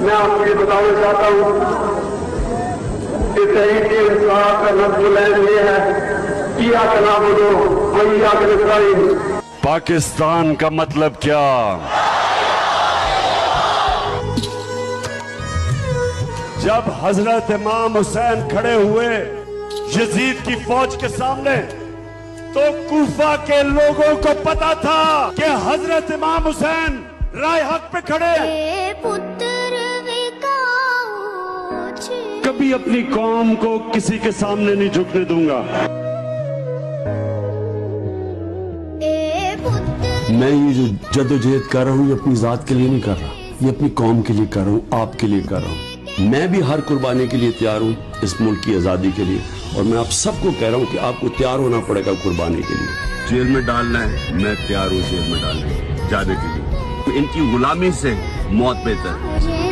میں آپ کو یہ بتانا چاہتا ہوں کہ شہید کے انصاف کا لفظ العین یہ ہے کہ یا نعبدو و ایاک نستعین۔ پاکستان کا مطلب کیا؟ جب حضرت امام حسین کھڑے ہوئے یزید کی فوج کے سامنے تو کوفہ کے لوگوں کو پتا تھا کہ حضرت امام حسین رائے حق پہ کھڑے ہیں۔ کبھی اپنی قوم کو کسی کے سامنے نہیں جھکنے دوں گا۔ میں یہ جو جدوجہد کر رہا ہوں یہ اپنی ذات کے لیے نہیں کر رہا، یہ اپنی قوم کے لیے کر رہا ہوں، آپ کے لیے کر رہا ہوں۔ میں بھی ہر قربانی کے لیے تیار ہوں اس ملک کی آزادی کے لیے، اور میں آپ سب کو کہہ رہا ہوں کہ آپ کو تیار ہونا پڑے گا قربانی کے لیے۔ جیل میں ڈالنا ہے، میں تیار ہوں جیل میں ڈالنے جانے کے لیے۔ ان کی غلامی سے موت بہتر ہے۔